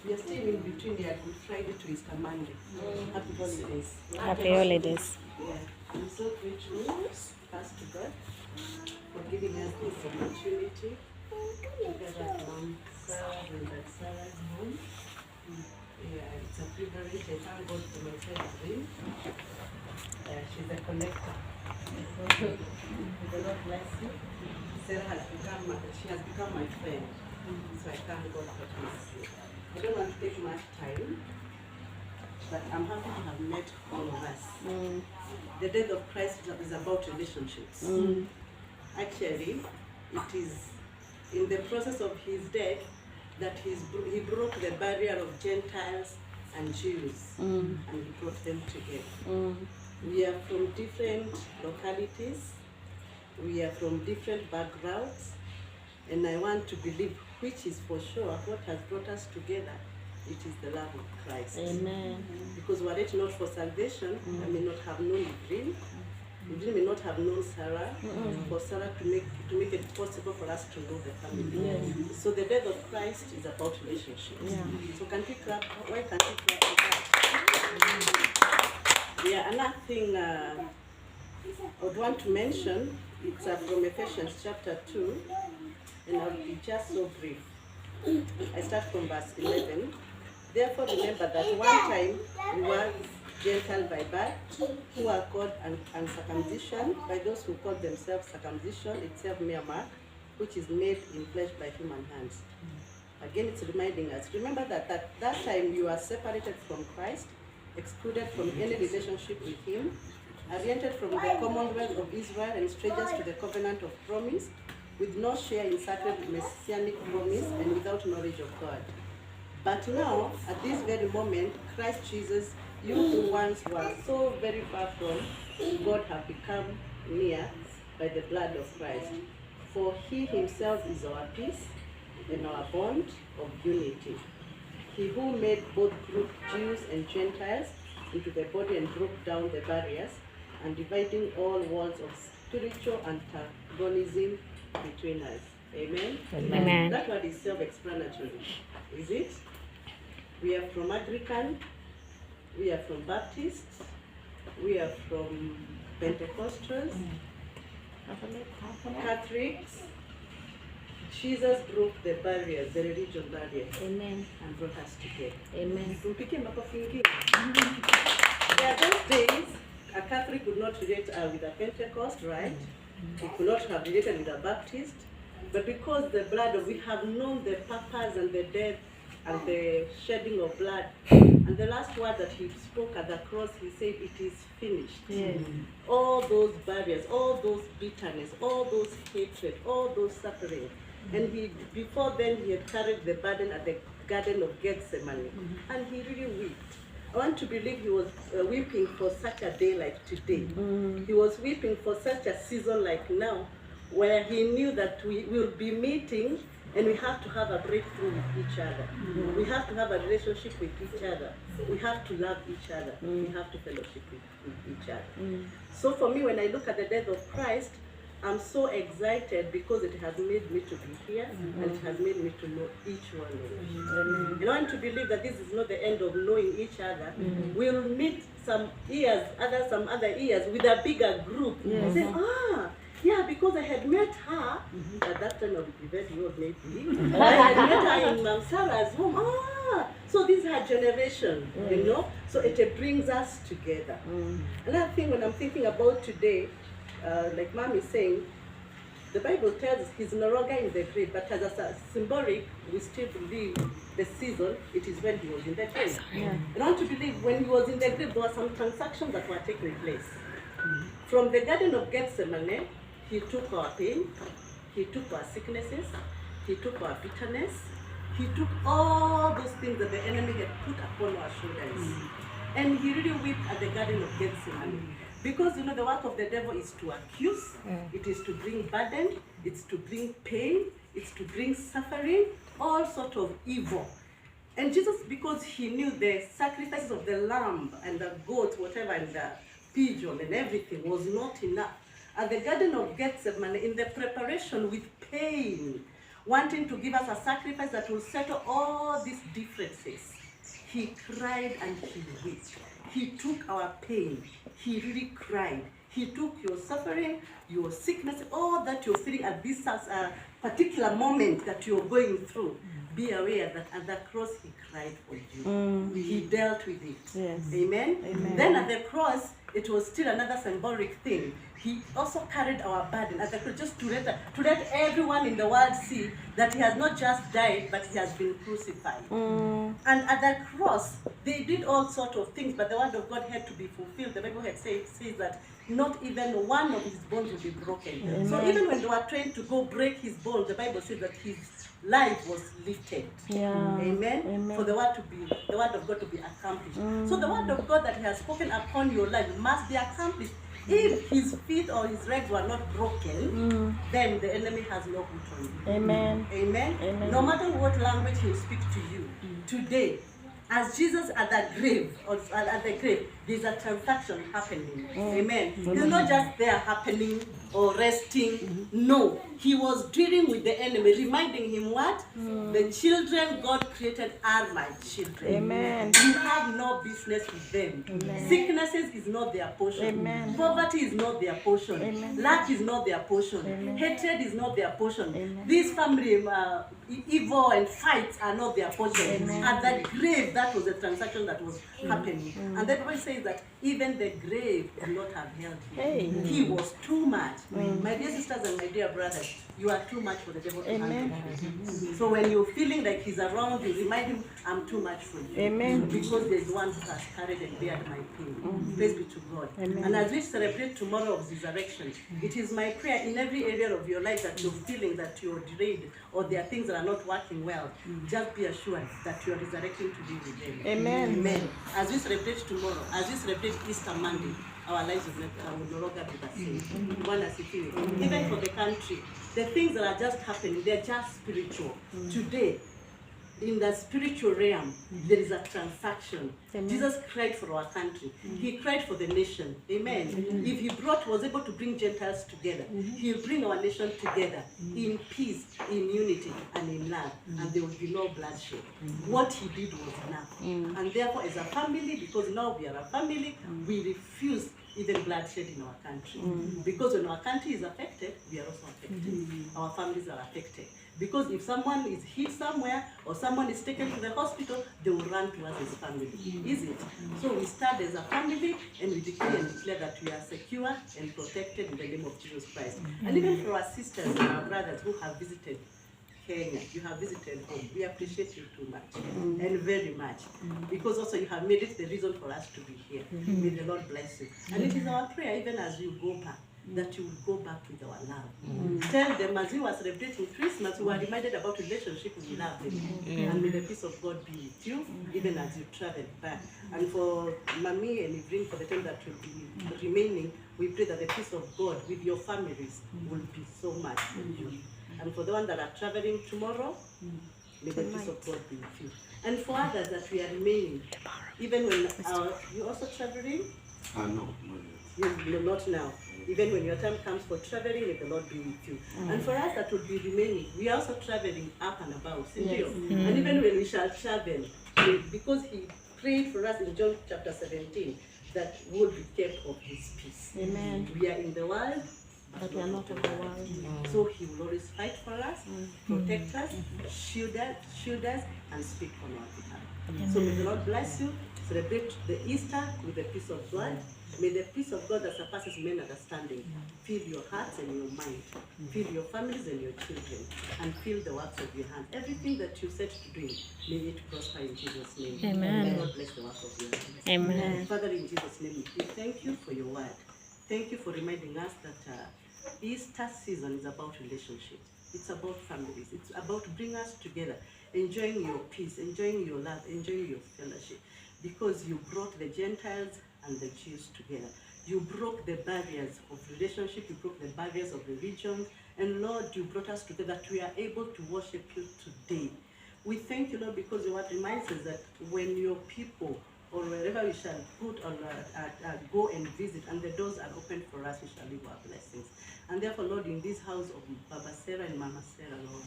We are staying in between the Good Friday to Easter Monday. Happy holidays. Happy holidays. Yeah. I'm so grateful, first to God, for giving us this opportunity together at Mom Sarah and at Sarah's home. Yeah, it's a privilege. I thank God for my friend's dream. She's a connector. The Lord bless you. Sarah has become my friend. So I thank God for this. I don't want to take much time, but I'm happy to have met all of us. The death of Christ is about relationships. Actually, it is in the process of his death that he broke the barrier of Gentiles and Jews, and he brought them together. We are from different localities, we are from different backgrounds, and I want to believe, which is for sure, what has brought us together, it is the love of Christ. Amen. Because were it not for salvation, I may not have known Evelyn. Evelyn may not have known Sarah. For Sarah to make it possible for us to know the family. So the death of Christ is about relationships. So can we clap? Why can't we clap for that? Yeah, another thing I would want to mention, it's from Ephesians chapter 2, and I'll be just so brief. I start from verse 11. Therefore remember that one time you were Gentile by birth, who are called uncircumcision by those who call themselves circumcision, itself mere mark, which is made in flesh by human hands. Again, it's reminding us, remember that at that time you are separated from Christ, excluded from any relationship with him, oriented from the commonwealth of Israel and strangers to the covenant of promise, with no share in sacred messianic promise and without knowledge of God. But now, at this very moment, Christ Jesus, you who once were so very far from God have become near by the blood of Christ. For he himself is our peace and our bond of unity. He who made both group Jews and Gentiles into the body and broke down the barriers and dividing all walls of spiritual antagonism between us. Amen? Amen. That word is self-explanatory, is it? We are from Anglican, we are from Baptists, we are from Pentecostals, Catholics. Jesus broke the barriers, the religion barriers, Amen. and brought us together. Amen. There are those days, a Catholic could not relate with a Pentecost, right? He could not have related with a Baptist, but because we have known the purpose and the death and the shedding of blood, and the last word that he spoke at the cross, he said, it is finished. Yes. All those barriers, all those bitterness, all those hatred, all those suffering. And before then, he had carried the burden at the Garden of Gethsemane, and he really wept. I want to believe he was weeping for such a day like today. He was weeping for such a season like now, where he knew that we will be meeting and we have to have a breakthrough with each other. We have to have a relationship with each other. We have to love each other. We have to fellowship with each other. So for me, when I look at the death of Christ, I'm so excited because it has made me to be here and it has made me to know each one of you. I want to believe that this is not the end of knowing each other. We'll meet some other years with a bigger group. And say, yeah, because I had met her at that time of the very old maybe. I had met her in Mom Sarah's home. So this is her generation, you know. So it brings us together. Another thing when I'm thinking about today, like Mom is saying, the Bible tells us he's no longer in the grave, but as a symbolic, we still believe the season, it is when he was in the grave. I want to believe when he was in the grave, there were some transactions that were taking place. From the Garden of Gethsemane, he took our pain, he took our sicknesses, he took our bitterness, he took all those things that the enemy had put upon our shoulders. And he really wept at the Garden of Gethsemane. Because you know the work of the devil is to accuse, it is to bring burden, it's to bring pain, it's to bring suffering, all sort of evil. And Jesus, because he knew the sacrifices of the lamb and the goat, whatever, and the pigeon and everything was not enough. At the Garden of Gethsemane, in the preparation with pain, wanting to give us a sacrifice that will settle all these differences. He cried and he wept. He took our pain. He really cried. He took your suffering, your sickness, all that you're feeling at this particular moment that you're going through. Be aware that at the cross he cried for you. He dealt with it. Yes. Amen? Amen. Then at the cross, it was still another symbolic thing. He also carried our burden at the cross, just to let everyone in the world see that he has not just died, but he has been crucified. And at the cross, they did all sorts of things, but the word of God had to be fulfilled. The Bible had says that not even one of his bones will be broken. Amen. So even when they were trying to go break his bones, the Bible says that his life was lifted. Yeah. Amen? Amen. For the word of God to be accomplished. So the word of God that he has spoken upon your life must be accomplished. If his feet or his legs were not broken, then the enemy has no good on you. Amen. Amen? Amen. No matter what language he will speak to you, today, as Jesus at the grave, there's a transaction happening. Amen. He's not just there happening or resting. No, he was dealing with the enemy, reminding him what? The children God created are my children. Amen. You have no business with them. Sicknesses is not their portion. Amen. Poverty is not their portion. Amen. Lack is not their portion. Amen. Hatred is not their portion. Amen. These family evil and fights are not their portion. Amen. At the grave, that was a transaction that was happening. And the Bible says that even the grave did not have held him. Hey. He was too much. My dear sisters and my dear brothers, you are too much for the devil to Amen. handle. So when you're feeling like he's around you, remind him, I'm too much for you. Amen. Because there's one who has carried and bared my pain. Praise be to God. Amen. And as we celebrate tomorrow of resurrection, it is my prayer in every area of your life that you're feeling that you're derailed or there are things that are not working well, just be assured that you are resurrecting to be with them. Amen. Amen. As we celebrate tomorrow, as we celebrate Easter Monday, our lives will no longer be the same. Even for the country, the things that are just happening, they're just spiritual. Today, in the spiritual realm, there is a transaction. Amen. Jesus cried for our country. He cried for the nation. Amen. If he was able to bring Gentiles together, he'll bring our nation together in peace, in unity, and in love. And there will be no bloodshed. What he did was enough. And therefore, as a family, because now we are a family, we refuse even bloodshed in our country. Because when our country is affected, we are also affected. Our families are affected. Because if someone is hit somewhere or someone is taken to the hospital, they will run to us as family. Is it? So we start as a family and we decree and declare that we are secure and protected in the name of Jesus Christ. And even for our sisters and our brothers who have visited Kenya, you have visited home. We appreciate you too much and very much, because also you have made it the reason for us to be here. May the Lord bless you. And it is our prayer, even as you go back, that you will go back with our love. Tell them, as you are celebrating Christmas, you are reminded about relationship with love them. And may the peace of God be with you, even as you travel back. And for Mami and Ivrin, for the time that will be remaining, we pray that the peace of God with your families will be so much for you. And for the ones that are traveling tomorrow, may the peace of God be with you. And for others that we are remaining, even when you're also traveling? No. No, not now. Even when your time comes for traveling, may the Lord be with you. And for us that will be remaining, we are also traveling up and about. Yes. And even when we shall travel, because he prayed for us in John chapter 17, that we will be kept of his peace. Amen. We are in the world, But we are not of the world. so he will always fight for us, protect us, shield us, and speak on our behalf. So may the Lord bless you. Celebrate the Easter with the peace of God. May the peace of God that surpasses men understanding fill your hearts and your mind, fill your families and your children, and fill the works of your hands. Everything that you set to do, may it prosper in Jesus' name. Amen. May God bless the works of your hands. Amen. Father, in Jesus' name, we thank you for your word. Thank you for reminding us that Easter season is about relationships. It's about families. It's about bringing us together, enjoying your peace, enjoying your love, enjoying your fellowship. Because you brought the Gentiles and the Jews together. You broke the barriers of relationship, you broke the barriers of religion, and Lord, you brought us together that we are able to worship you today. We thank you, Lord, because your word reminds us that when your people or wherever we shall put or go and visit, and the doors are open for us, we shall live our blessings. And therefore, Lord, in this house of Baba Sarah and Mama Sarah, Lord,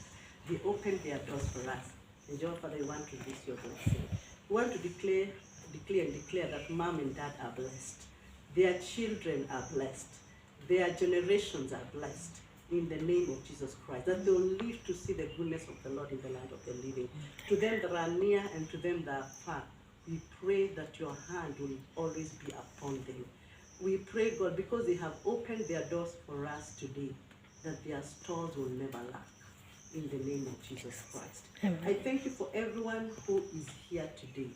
They opened their doors for us. And Jehovah Father, we want to release your blessing. We want to declare that mom and dad are blessed. Their children are blessed. Their generations are blessed. In the name of Jesus Christ, that they will live to see the goodness of the Lord in the land of the living. To them that are near and to them that are far, we pray that your hand will always be upon them. We pray, God, because they have opened their doors for us today, that their stores will never lack. In the name of Jesus Christ. Amen. I thank you for everyone who is here today.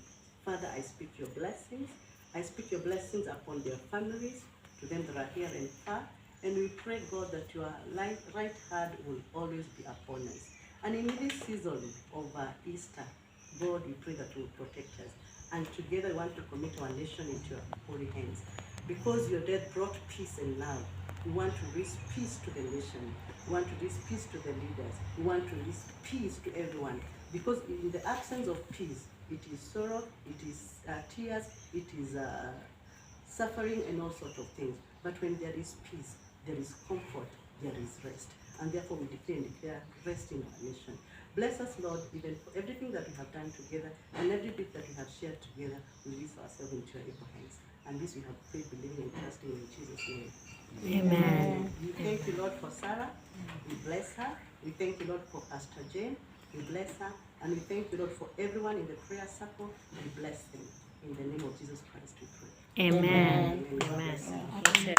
Father, I speak your blessings. I speak your blessings upon their families, to them that are here and far. And we pray, God, that your right hand will always be upon us. And in this season of Easter, God, we pray that you will protect us. And together we want to commit our nation into your holy hands. Because your death brought peace and love, we want to release peace to the nation. We want to release peace to the leaders. We want to release peace to everyone. Because in the absence of peace, it is sorrow, it is tears, it is suffering and all sorts of things. But when there is peace, there is comfort, there is rest. And therefore we declare rest in our nation. Bless us, Lord, even for everything that we have done together and every bit that we have shared together. We release ourselves into your able hands. And this we have prayed, believing and trusting in Jesus' name. Amen. We thank you, Lord, for Sarah. We bless her. We thank you, Lord, for Pastor Jane. We bless her. And we thank you, Lord, for everyone in the prayer circle. We bless them. In the name of Jesus Christ, we pray. Amen. Amen. Amen.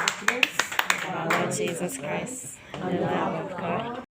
Our Lord Jesus Christ, and the love of God,